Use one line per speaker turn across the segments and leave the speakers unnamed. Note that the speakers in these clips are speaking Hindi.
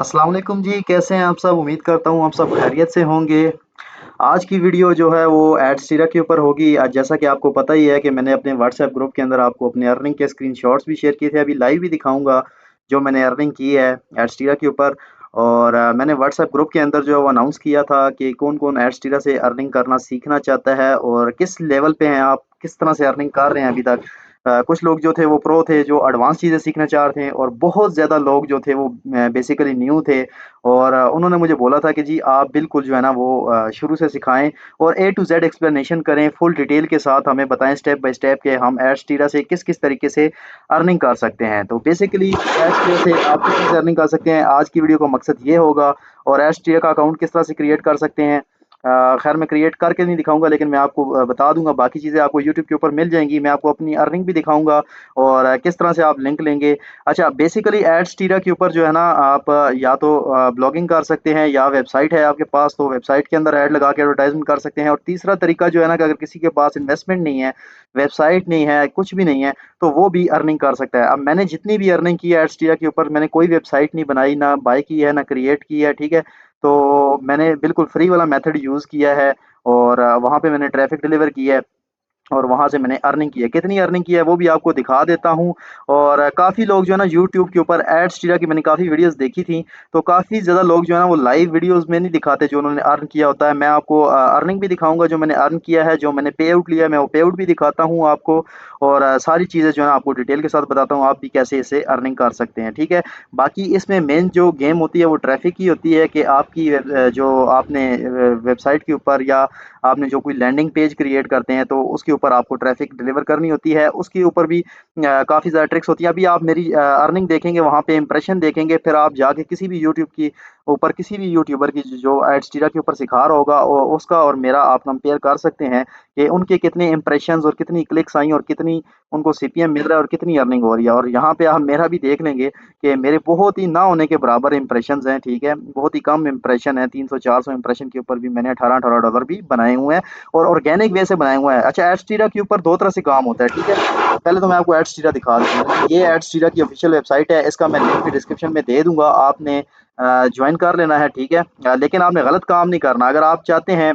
अस्सलाम वालेकुम जी, कैसे हैं आप सब? उम्मीद करता हूँ आप सब खैरियत से होंगे। आज की वीडियो जो है वो एडस्टीरा के ऊपर होगी। जैसा कि आपको पता ही है कि मैंने अपने व्हाट्सएप ग्रुप के अंदर आपको अपने अर्निंग के स्क्रीनशॉट्स भी शेयर किए थे। अभी लाइव भी दिखाऊँगा जो मैंने अर्निंग की है एडस्टीरा के ऊपर। और मैंने व्हाट्सएप ग्रुप के अंदर जो है वो अनाउंस किया था कि कौन-कौन एडस्टीरा से अर्निंग करना सीखना चाहता है और किस लेवल पे हैं आप, किस तरह से अर्निंग कर रहे हैं अभी तक। कुछ लोग जो थे वो प्रो थे, जो एडवांस चीज़ें सीखना चाह रहे थे और बहुत ज़्यादा लोग जो थे वो बेसिकली न्यू थे। और उन्होंने मुझे बोला था कि जी आप बिल्कुल जो है ना वो शुरू से सिखाएँ और ए टू ज़ेड एक्सप्लेनेशन करें, फुल डिटेल के साथ हमें बताएँ स्टेप बाय स्टेप कि हम एडस्टीरा से किस-किस तरीके से अर्निंग कर सकते हैं। तो बेसिकली एडस्टीरा से आप किस तरह से अर्निंग कर सकते हैं, आज की वीडियो का मकसद ये होगा। और एडस्टीरा का अकाउंट किस तरह से क्रिएट कर सकते हैं। खैर मैं क्रिएट करके नहीं दिखाऊँगा, लेकिन मैं आपको बता दूँगा, बाकी चीज़ें आपको यूट्यूब के ऊपर मिल जाएँगी। मैं आपको अपनी अर्निंग भी दिखाऊँगा और किस तरह से आप लिंक लेंगे। अच्छा, बेसिकली एडस्टीरा के ऊपर जो है ना आप या तो ब्लॉगिंग कर सकते हैं या वेबसाइट है आपके पास तो वेबसाइट के अंदर ऐड लगा के एडवर्टाइज़मेंट कर सकते हैं। और तीसरा तरीका जो है ना कि अगर किसी के पास इन्वेस्टमेंट नहीं है, वेबसाइट नहीं है, कुछ भी नहीं है, तो वो भी अर्निंग कर सकता है। अब मैंने जितनी भी अर्निंग की है एडस्टीरा के ऊपर, मैंने कोई वेबसाइट नहीं बनाई, ना बाय की है, ना क्रिएट की है, ठीक है? तो मैंने बिल्कुल फ्री वाला मेथड यूज़ किया है और वहाँ पे मैंने ट्रैफ़िक डिलीवर की है। और वहाँ से मैंने अर्निंग की है। कितनी अर्निंग की है वो भी आपको दिखा देता हूँ। और काफ़ी लोग जो है ना यूट्यूब के ऊपर एडस्टीरा की मैंने काफ़ी वीडियोज़ देखी थी, तो काफ़ी ज़्यादा लोग जो है ना वो लाइव वीडियोज़ में नहीं दिखाते जो उन्होंने अर्न किया होता है। मैं आपको अर्निंग भी दिखाऊँगा जो मैंने अर्न किया है, जो मैंने पे आउट लिया है मैं वो पे आउट भी दिखाता हूँ आपको। और सारी चीज़ें जो है आपको डिटेल के साथ बताता हूँ, आप भी कैसे इसे अर्निंग कर सकते हैं, ठीक है? बाकी इसमें मेन जो गेम होती है वो ट्रैफ़िक की होती है कि आपकी जो आपने वेबसाइट के ऊपर या आपने जो कोई लैंडिंग पेज क्रिएट करते हैं तो उसके ऊपर आपको ट्रैफ़िक डिलीवर करनी होती है। उसके ऊपर भी काफ़ी ज़्यादा ट्रिक्स होती हैं। अभी आप मेरी अर्निंग देखेंगे, वहाँ पे इंप्रेशन देखेंगे, फिर आप जाके किसी भी यूट्यूब की ऊपर किसी भी यूट्यूबर की जो एडस्टीरा के ऊपर सिखा रहा होगा उसका और मेरा आप कंपेयर कर सकते हैं कि उनके कितने इंप्रेशंस और कितनी क्लिक्स आई और कितनी उनको सीपीएम मिल रहा है और कितनी अर्निंग हो रही है। और यहाँ पे आप मेरा भी देख लेंगे कि मेरे बहुत ही ना होने के बराबर इंप्रेशंस हैं, ठीक है? बहुत ही कम इंप्रेशन है, 300-400 इंप्रेशन के ऊपर भी मैंने $18-18 भी बनाए हुए हैं और ऑर्गेनिक वे से बनाए हुए हैं। अच्छा, एडस्टीरा के ऊपर 2 तरह से काम होता है, ठीक है? पहले तो मैं आपको एडस्टीरा दिखा देता हूँ। ये एडस्टीरा की ऑफ़िशियल वेबसाइट है, इसका मैं लिंक भी डिस्क्रिप्शन में दे दूँगा, आपने जॉइन कर लेना है, ठीक है? लेकिन आपने गलत काम नहीं करना। अगर आप चाहते हैं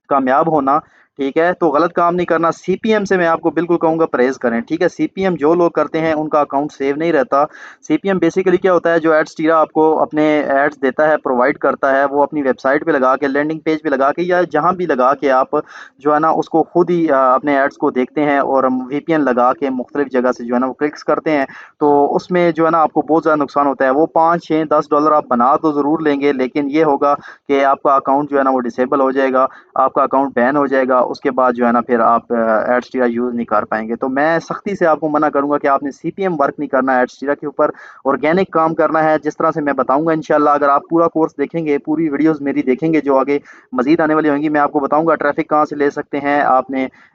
कामयाब होना, ठीक है? तो गलत काम नहीं करना। सीपीएम से मैं आपको बिल्कुल कहूँगा परहेज़ करें, ठीक है? सीपीएम जो लोग करते हैं उनका अकाउंट सेव नहीं रहता। सीपीएम बेसिकली क्या होता है, जो एडस्टीरा आपको अपने एड्स देता है, प्रोवाइड करता है, वो अपनी वेबसाइट पे लगा के, लैंडिंग पेज पे लगा के या जहाँ भी लगा के आप जो है ना उसको खुद ही अपने एड्स को देखते हैं और वीपीएन लगा के मुख्तलिफ जगह से जो है ना वो क्लिक्स करते हैं, तो उसमें जो है ना आपको बहुत ज़्यादा नुकसान होता है। वो 5, 6, $10 आप बना तो ज़रूर लेंगे, लेकिन ये होगा कि आपका अकाउंट जो है ना वो डिसेबल हो जाएगा, आपका अकाउंट बैन हो जाएगा, उसके बाद जो है ना फिर आप एडस्टीरा यूज़ नहीं कर पाएँगे। तो मैं सख्ती से आपको मना करूँगा कि आपने सीपीएम वर्क नहीं करना है एडस्टीरा के ऊपर, ऑर्गेनिक काम करना है जिस तरह से मैं बताऊँगा इंशाल्लाह। अगर आप पूरा कोर्स देखेंगे, पूरी वीडियोज़ मेरी देखेंगे जो आगे मज़ीद आने वाली होंगी, मैं आपको बताऊँगा ट्रैफ़िक कहाँ से ले सकते हैं,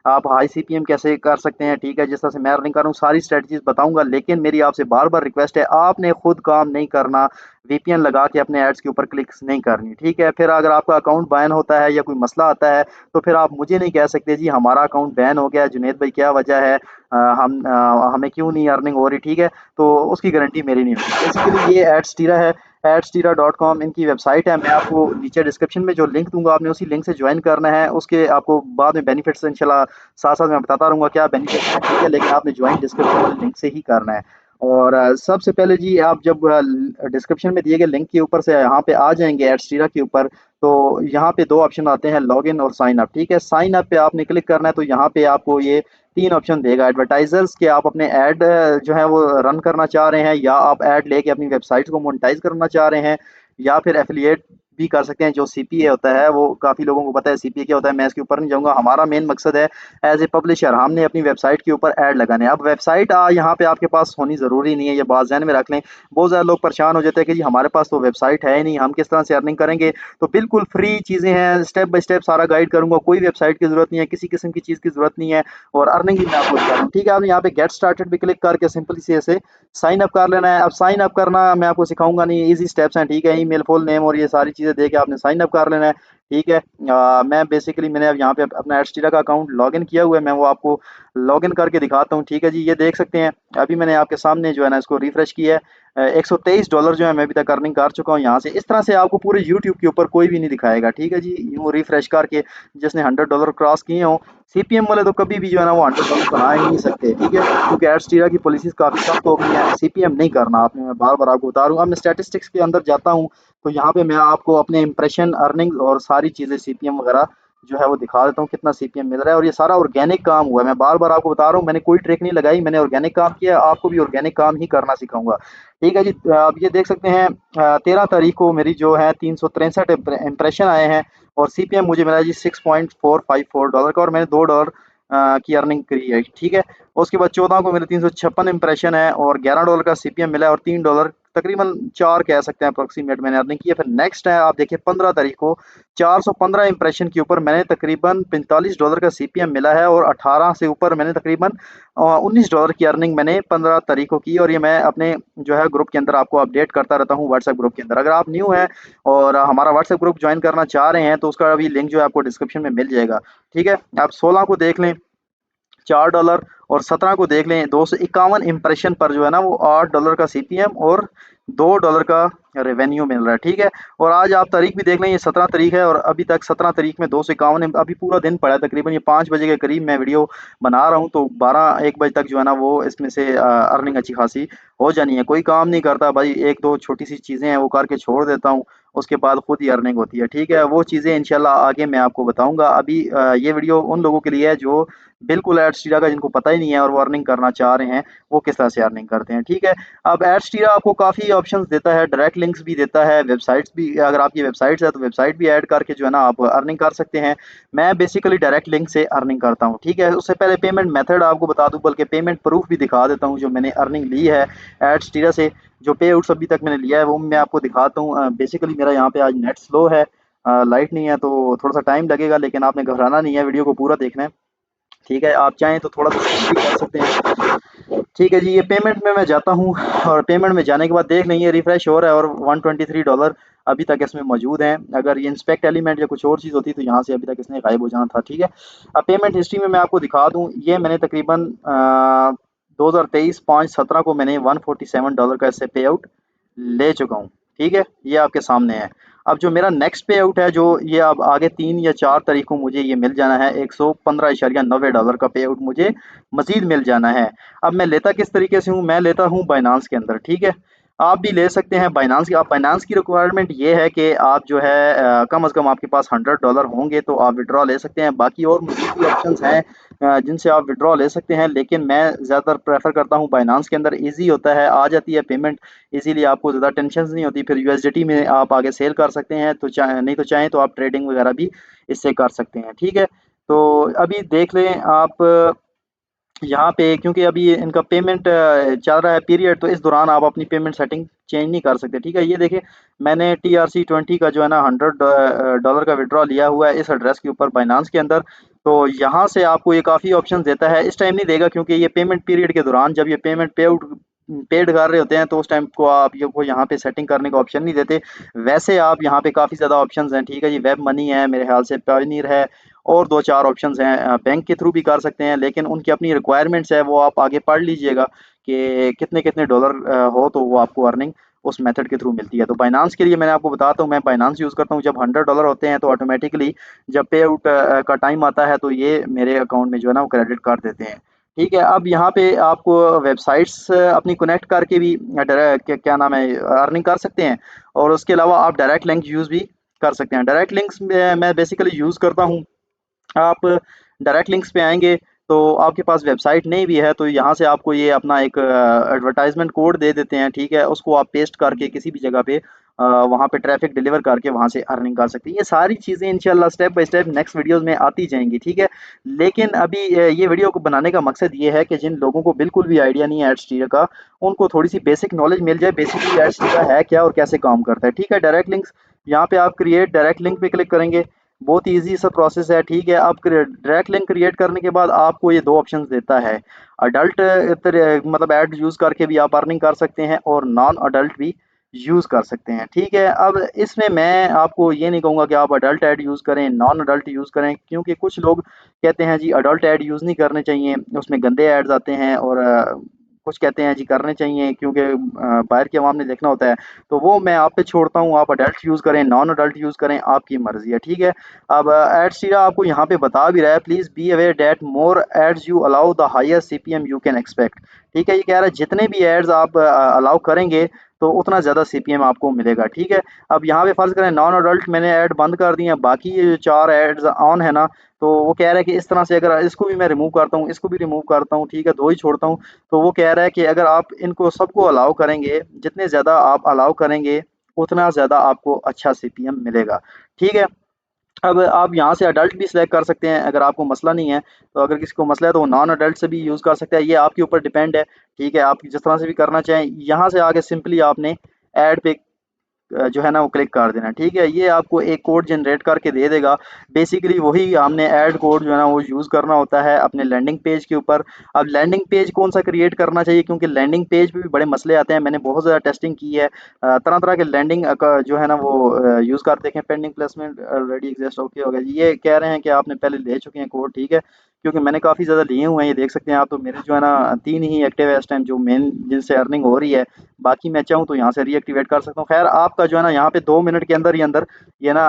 आप हाई सीपीएम कैसे कर सकते हैं, ठीक है? जिस तरह से मैं अर्निंग कर रहा हूँ, सारी स्ट्रैटेजीज़ बताऊँगा, लेकिन मेरी आपसे बार-बार रिक्वेस्ट है, आपने खुद काम नहीं करना, वीपीएन लगा के अपने एड्स के ऊपर क्लिक्स नहीं करनी, ठीक है? फिर अगर आपका अकाउंट बैन होता है या कोई मसला आता है, तो फिर आप मुझे नहीं कह सकते जी हमारा अकाउंट बैन हो गया, जुनैद भाई क्या वजह है, हमें क्यों नहीं अर्निंग हो रही, ठीक है? तो उसकी गारंटी मेरी नहीं होगी। बेसिकली ये एडस्टीरा है, एडस्टीरा.com इनकी वेबसाइट है। मैं आपको नीचे डिस्क्रिप्शन में जो लिंक दूँगा, आपने उसी लिंक से जॉइन करना है। उसके आपको बाद में बेनिफिट्स इंशाल्लाह साथ-साथ मैं बताता रहूँगा क्या बेनिफिट्स हैं, ठीक है? लेकिन आपने जॉइन डिस्क्रिप्शन वाले लिंक से ही करना है। और सबसे पहले जी आप जब डिस्क्रिप्शन में दिए गए लिंक के ऊपर से यहाँ पे आ जाएँगे एडस्टीरा के ऊपर, तो यहाँ पे 2 ऑप्शन आते हैं, लॉगिन और साइन अप, ठीक है? साइन अप पे आपने क्लिक करना है, तो यहाँ पे आपको ये 3 ऑप्शन देगा। एडवर्टाइज़र्स के आप अपने ऐड जो है वो रन करना चाह रहे हैं, या आप ऐड लेके अपनी वेबसाइट्स को मोनेटाइज़ करना चाह रहे हैं, या फिर एफ़िलिएट भी कर सकते हैं। जो सीपीए होता है वो काफ़ी लोगों को पता है सीपीए क्या होता है, मैं इसके ऊपर नहीं जाऊँगा। हमारा मेन मकसद है एज़ ए पब्लिशर हमने अपनी वेबसाइट के ऊपर ऐड लगाने हैं। अब वेबसाइट यहाँ पे आपके पास होनी ज़रूरी नहीं है, ये बात ज़हन में रख लें। बहुत ज़्यादा लोग परेशान हो जाते हैं कि जी हमारे पास तो वेबसाइट है ही नहीं, हम किस तरह से अर्निंग करेंगे? तो बिल्कुल फ्री चीज़ें हैं, स्टेप बाय स्टेप सारा गाइड करूँगा, कोई वेबसाइट की ज़रूरत नहीं है, किसी किस्म की चीज़ की ज़रूरत नहीं है और अर्निंग भी मैं आपको दिखा रहा हूँ, ठीक है? आपने यहाँ पे गेट स्टार्टेड पे क्लिक करके सिंपली से ऐसे साइन अप कर लेना है। अब साइन अप करना मैं आपको सिखाऊँगा नहीं, ईज़ी स्टेप्स हैं, ठीक है? ईमेल, फुल नेम और ये सारी चीज़ें दे के आपने साइन अप कर लेना है, ठीक है? मैं बेसिकली मैंने अब यहाँ पे अपना एडस्टीरा का अकाउंट लॉगिन किया हुआ है, मैं वो आपको लॉगिन करके दिखाता हूँ, ठीक है जी? ये देख सकते हैं, अभी मैंने आपके सामने जो है ना इसको रिफ्रेश किया है। $123 जो है मैं अभी तक अर्निंग कर चुका हूँ यहाँ से। इस तरह से आपको पूरे यूट्यूब के ऊपर कोई भी नहीं दिखाएगा, ठीक है जी। यूँ रिफ्रेश करके जिसने $100 क्रॉस किए हों, सीपीएम वाले तो कभी भी जो है ना वो $100 बना ही नहीं सकते, ठीक है, क्योंकि एड्सटीरा की पॉलिसीज काफ़ी सख्त हो गई हैं। सीपीएम नहीं करना आपने, मैं बार बार आपको बता रहा हूँ। अब मैं स्टैटिस्टिक्स के अंदर जाता हूँ तो यहाँ पे मैं आपको अपने इंप्रेशन, अर्निंग और सारी चीज़ें सीपीएम वगैरह जो है वो दिखा देता हूँ कितना सीपीएम मिल रहा है। और ये सारा ऑर्गेनिक काम हुआ है, मैं बार बार आपको बता रहा हूँ, मैंने कोई ट्रिक नहीं लगाई, मैंने ऑर्गेनिक काम किया, आपको भी ऑर्गेनिक काम ही करना सिखाऊंगा, ठीक है जी। आप ये देख सकते हैं 13 तारीख को मेरी जो है 363 इंप्रेशन आए हैं और सीपीएम मुझे मिला जी $6.454 का, और मैंने $2 की अर्निंग करी है, ठीक है। उसके बाद 14 को मेरे 356 इंप्रेशन है और $11 का सीपीएम मिला है और $3 तकरीबन 4 कह सकते हैं अप्रोक्सीमेट मैंने अर्निंग की है। फिर नेक्स्ट है, आप देखिए 15 तारीख को 415 इंप्रेशन के ऊपर मैंने तकरीबन $45 का सीपीएम मिला है और 18 से ऊपर मैंने तकरीबन $19 की अर्निंग मैंने 15 तारीख को की। और ये मैं अपने जो है ग्रुप के अंदर आपको अपडेट करता रहता हूँ व्हाट्सएप ग्रुप के अंदर। अगर आप न्यू हैं और हमारा व्हाट्सएप ग्रुप ज्वाइन करना चाह रहे हैं तो उसका अभी लिंक जो है आपको डिस्क्रिप्शन में मिल जाएगा, ठीक है। आप 16 को देख लें $4 और 17 को देख लें 251 इंप्रेशन पर जो है ना वो $8 का सीपीएम और $2 का रेवेन्यू मिल रहा है, ठीक है। और आज आप तारीख भी देख लें, ये 17 तारीख है और अभी तक 17 तारीख में 251, अभी पूरा दिन पड़ा है, तकरीबन ये 5 बजे के करीब मैं वीडियो बना रहा हूँ, तो 12-1 बजे तक जो है ना वो इसमें से अर्निंग अच्छी खासी हो जानी है। कोई काम नहीं करता भाई, एक दो छोटी सी चीज़ें हैं वो करके छोड़ देता हूँ, उसके बाद खुद ही अर्निंग होती है, ठीक है। वो चीज़ें इंशाल्लाह आगे मैं आपको बताऊंगा। अभी ये वीडियो उन लोगों के लिए है जो बिल्कुल एड्सटीरा का जिनको पता ही नहीं है और वो अर्निंग करना चाह रहे हैं, वो किस तरह से अर्निंग करते हैं, ठीक है। अब एड्सटीरा आपको काफ़ी ऑप्शंस देता है, डायरेक्ट लिंक्स भी देता है, वेबसाइट्स भी, अगर आपकी वेबसाइट्स है तो वेबसाइट भी ऐड करके जो है ना आप अर्निंग कर सकते हैं। मैं बेसिकली डायरेक्ट लिंक से अर्निंग करता हूँ, ठीक है। उससे पहले पेमेंट मेथड आपको बता दूँ, बल्कि पेमेंट प्रूफ भी दिखा देता हूँ जो मैंने अर्निंग ली है एड्सटीरा से, जो पे आउट्स अभी तक मैंने लिया है वो मैं आपको दिखाता हूँ। बेसिकली मेरा यहाँ पे आज नेट स्लो है, लाइट नहीं है तो थोड़ा सा टाइम लगेगा, लेकिन आपने घबराना नहीं है, वीडियो को पूरा देखना है, ठीक है। आप चाहें तो थोड़ा सा skip भी कर सकते हैं, ठीक है जी। ये पेमेंट में मैं जाता हूँ और पेमेंट में जाने के बाद देख लें ये रिफ्रेश हो रहा है और $123 अभी तक इसमें मौजूद हैं। अगर ये इंस्पेक्ट एलिमेंट या कुछ और चीज़ होती तो यहाँ से अभी तक इसने गायब हो जाना था, ठीक है। अब पेमेंट हिस्ट्री में मैं आपको दिखा दूँ, ये मैंने तकरीबन 2023-5-17 को मैंने $147 का इससे पे आउट ले चुका हूँ, ठीक है। ये आपके सामने है। अब जो मेरा नेक्स्ट पे आउट है, जो ये अब आगे 3 या 4 तारीख को मुझे ये मिल जाना है, $115.90 का पे आउट मुझे मज़ीद मिल जाना है। अब मैं लेता किस तरीके से हूँ, मैं लेता हूँ बाइनांस के अंदर, ठीक है। आप भी ले सकते हैं बाइनांस की। आप बाइनांस की रिक्वायरमेंट ये है कि आप जो है कम से कम आपके पास $100 होंगे तो आप विड्रॉ ले सकते हैं। बाकी और मज़ीद भी ऑप्शंस हैं जिनसे आप विड्रॉ ले सकते हैं, लेकिन मैं ज़्यादातर प्रेफर करता हूँ बाइनांस के अंदर। ईजी होता है, आ जाती है पेमेंट इजीली, आपको ज़्यादा टेंशन नहीं होती। फिर यूएसडीटी में आप आगे सेल कर सकते हैं, तो नहीं तो चाहें तो आप ट्रेडिंग वगैरह भी इससे कर सकते हैं, ठीक है। तो अभी देख लें आप यहाँ पे, क्योंकि अभी इनका पेमेंट चल रहा है पीरियड, तो इस दौरान आप अपनी पेमेंट सेटिंग चेंज नहीं कर सकते, ठीक है। ये देखिए मैंने TRC20 का जो है ना $100 का विड्रॉ लिया हुआ है इस एड्रेस के ऊपर बाइनांस के अंदर। तो यहाँ से आपको ये काफ़ी ऑप्शन देता है, इस टाइम नहीं देगा क्योंकि ये पेमेंट पीरियड के दौरान जब ये पेमेंट पे आउट पेड कर रहे होते हैं तो उस टाइम को आप ये को यहाँ पे सेटिंग करने का ऑप्शन नहीं देते। वैसे आप यहाँ पे काफ़ी ज़्यादा ऑप्शंस हैं, ठीक है जी। वेब मनी है, मेरे ख्याल से पायोनियर है और 2-4 ऑप्शंस हैं। बैंक के थ्रू भी कर सकते हैं, लेकिन उनकी अपनी रिक्वायरमेंट्स है, वो आप आगे पढ़ लीजिएगा कि कितने-कितने डॉलर हो तो वो आपको अर्निंग उस मेथड के थ्रू मिलती है। तो बाइनांस के लिए मैंने आपको बताता हूँ, मैं बाइनांस यूज़ करता हूँ। जब $100 होते हैं तो ऑटोमेटिकली जब पे आउट का टाइम आता है तो ये मेरे अकाउंट में जो है ना वो क्रेडिट कर देते हैं, ठीक है। अब यहाँ पे आपको वेबसाइट्स अपनी कनेक्ट करके भी क्या नाम है अर्निंग कर सकते हैं, और उसके अलावा आप डायरेक्ट लिंक यूज़ भी कर सकते हैं। डायरेक्ट लिंक्स में मैं बेसिकली यूज़ करता हूँ। आप डायरेक्ट लिंक्स पे आएँगे तो आपके पास वेबसाइट नहीं भी है तो यहाँ से आपको ये अपना एक एडवर्टाइज़मेंट कोड दे देते हैं, ठीक है। उसको आप पेस्ट करके किसी भी जगह पे वहाँ पे ट्रैफ़िक डिलीवर करके वहाँ से अर्निंग कर सकते हैं। ये सारी चीज़ें इंशाल्लाह step by step next videos में आती जाएँगी, ठीक है। लेकिन अभी ये वीडियो को बनाने का मकसद ये है कि जिन लोगों को बिल्कुल भी आइडिया नहीं है एड्सटीरा का, उनको थोड़ी-सी बेसिक नॉलेज मिल जाए, बेसिकली एड्सटीरा है क्या और कैसे काम करता है, ठीक है। डायरेक्ट लिंक्स यहाँ पे आप क्रिएट डायरेक्ट लिंक पे क्लिक करेंगे, बहुत ईज़ी सा प्रोसेस है, ठीक है। अब डायरेक्ट लिंक क्रिएट करने के बाद आपको ये 2 ऑप्शंस देता है। अडल्ट मतलब ऐड यूज़ करके भी आप अर्निंग कर सकते हैं और नॉन अडल्ट भी यूज़ कर सकते हैं, ठीक है। अब इसमें मैं आपको ये नहीं कहूँगा कि आप अडल्ट ऐड यूज़ करें, नॉन अडल्ट यूज़ करें, क्योंकि कुछ लोग कहते हैं जी अडल्ट ऐड यूज़ नहीं करने चाहिए, उसमें गंदे ऐड्स आते हैं और कुछ कहते हैं जी करने चाहिए क्योंकि बाहर की आवाम ने देखना होता है, तो वो मैं आप पे छोड़ता हूँ। आप अडल्ट यूज़ करें, नॉन अडल्ट यूज़ करें, आपकी मर्ज़ी है, ठीक है। अब एड सीरा आपको यहाँ पे बता भी रहा है, please be aware that more ads you allow the higher CPM you can expect. ठीक है, ये कह रहा है जितने भी एड्स आप अलाउ करेंगे तो उतना ज़्यादा सीपीएम आपको मिलेगा, ठीक है। अब यहाँ पे फ़र्ज़ करें नॉन अडल्ट मैंने ऐड बंद कर दिए हैं, बाकी ये जो 4 एड्स ऑन है ना, तो वो कह रहा है कि इस तरह से अगर इसको भी मैं रिमूव करता हूँ, इसको भी रिमूव करता हूँ, ठीक है, 2 ही छोड़ता हूँ, तो वो कह रहा है कि अगर आप इनको सबको अलाउ करेंगे, जितने ज़्यादा आप अलाउ करेंगे, उतना ज़्यादा आपको अच्छा सीपीएम मिलेगा, ठीक है। अब आप यहाँ से अडल्ट भी सिलेक्ट कर सकते हैं अगर आपको मसला नहीं है, तो अगर किसी को मसला है तो वो नॉन अडल्ट से भी यूज़ कर सकता है, ये आपके ऊपर डिपेंड है, ठीक है, आप जिस तरह से भी करना चाहें। यहाँ से आगे सिंपली आपने ऐड पे जो है ना वो क्लिक कर देना, ठीक है। ये आपको एक कोड जनरेट करके दे देगा, बेसिकली वही हमने ऐड कोड जो है ना वो यूज़ करना होता है अपने लैंडिंग पेज के ऊपर। अब लैंडिंग पेज कौन सा क्रिएट करना चाहिए, क्योंकि लैंडिंग पेज पे भी बड़े मसले आते हैं, मैंने बहुत ज़्यादा टेस्टिंग की है, तरह तरह के लैंडिंग जो है ना वो यूज़ कर देखें। Pending placement ready exist okay हो गया, ये कह रहे हैं कि आपने पहले ले चुके हैं कोड, ठीक है, क्योंकि मैंने काफ़ी ज़्यादा लिए हुए हैं, ये देख सकते हैं आप। तो मेरे जो है ना 3 ही एक्टिव है इस टाइम, जो मेन जिनसे अर्निंग हो रही है, बाकी मैं चाहूँ तो यहाँ से रीएक्टिवेट कर सकता हूँ। खैर आपका जो है ना यहाँ पे 2 मिनट के अंदर ही अंदर ये ना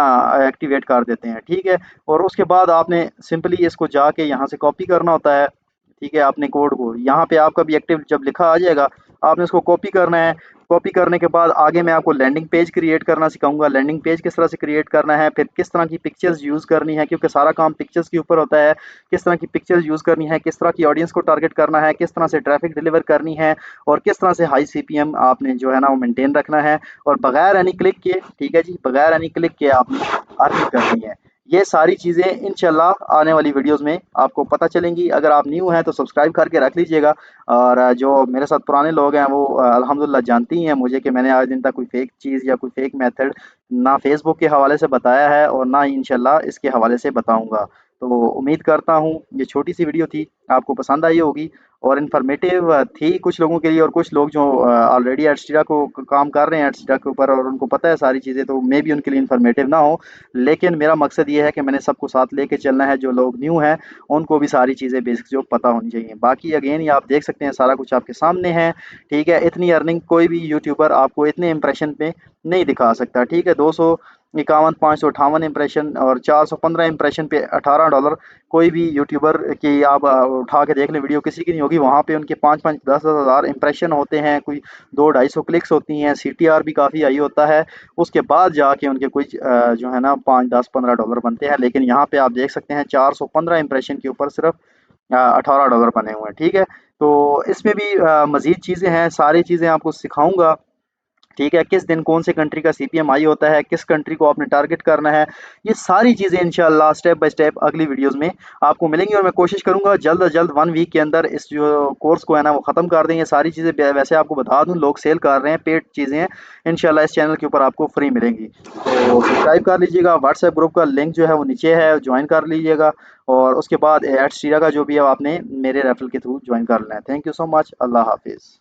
एक्टिवेट कर देते हैं, ठीक है। और उसके बाद आपने सिंपली इसको जाके यहाँ से कॉपी करना होता है, ठीक है, आपने कोड को यहाँ पे आपका भी एक्टिव जब लिखा आ जाएगा, आपने इसको कॉपी करना है। कॉपी करने के बाद आगे मैं आपको लैंडिंग पेज क्रिएट करना सिखाऊंगा, लैंडिंग पेज किस तरह से क्रिएट करना है, फिर किस तरह की पिक्चर्स यूज़ करनी है, क्योंकि सारा काम पिक्चर्स के ऊपर होता है। किस तरह की पिक्चर्स यूज़ करनी है, किस तरह की ऑडियंस को टारगेट करना है, किस तरह से ट्रैफिक डिलीवर करनी है, और किस तरह से हाई सीपीएम आपने जो है ना वो मेंटेन रखना है, और बगैर एनी क्लिक के, ठीक है जी, बगैर एनी क्लिक के आपने अर्निंग करनी है। ये सारी चीज़ें इंशाल्लाह आने वाली वीडियोस में आपको पता चलेंगी। अगर आप न्यू हैं तो सब्सक्राइब करके रख लीजिएगा, और जो मेरे साथ पुराने लोग हैं वो अल्हम्दुलिल्लाह जानती हैं मुझे कि मैंने आज दिन तक कोई फेक चीज़ या कोई फेक मेथड ना फेसबुक के हवाले से बताया है और ना ही इंशाल्लाह इसके हवाले से बताऊंगा। तो उम्मीद करता हूँ ये छोटी सी वीडियो थी आपको पसंद आई होगी और इन्फॉर्मेटिव थी कुछ लोगों के लिए, और कुछ लोग जो ऑलरेडी एडस्ट्रा को काम कर रहे हैं एडस्ट्रा के ऊपर और उनको पता है सारी चीज़ें, तो मे भी उनके लिए इन्फॉर्मेटिव ना हो। लेकिन मेरा मकसद ये है कि मैंने सबको साथ लेके चलना है, जो लोग न्यू हैं उनको भी सारी चीज़ें बेसिक जो पता होनी चाहिए। बाकी अगेन ये आप देख सकते हैं सारा कुछ आपके सामने है, ठीक है। इतनी अर्निंग कोई भी यूट्यूबर आपको इतने इंप्रेशन पे नहीं दिखा सकता, ठीक है। 251 558 इंप्रेशन और 415 इंप्रेशन पे $18, कोई भी यूट्यूबर की आप उठा के देख लें वीडियो, किसी की नहीं होगी। वहाँ पे उनके 5-5 10-10 हज़ार इंप्रेशन होते हैं, कोई 200-250 क्लिक्स होती हैं, सीटीआर भी काफ़ी हाई होता है। उसके बाद जाके उनके कुछ जो है ना 5 10 15 डॉलर बनते हैं। लेकिन यहाँ पे आप देख सकते हैं 415 इंप्रेशन के ऊपर सिर्फ $18 बने हुए हैं, ठीक है। तो इसमें भी मज़ीद चीज़ें हैं, सारी चीज़ें आपको सिखाऊंगा, ठीक है। किस दिन कौन से कंट्री का सीपीएम हाई होता है, किस कंट्री को आपने टारगेट करना है, ये सारी चीज़ें इंशाल्लाह स्टेप बाय स्टेप अगली वीडियोस में आपको मिलेंगी। और मैं कोशिश करूंगा जल्द अज जल्द 1 वीक के अंदर इस जो कोर्स को है ना वो ख़त्म कर दें। ये सारी चीज़ें वैसे आपको बता दूं लोग सेल कर रहे हैं, पेड चीज़ें हैं, इंशाल्लाह इस चैनल के ऊपर आपको फ्री मिलेंगी। तो सब्सक्राइब कर लीजिएगा, व्हाट्सएप ग्रुप का लिंक जो है वो नीचे है, ज्वाइन कर लीजिएगा। और उसके बाद एड शीरा का जो भी है आपने मेरे रेफरल के थ्रू ज्वाइन कर लेना है। थैंक यू सो मच, अल्लाह हाफिज़।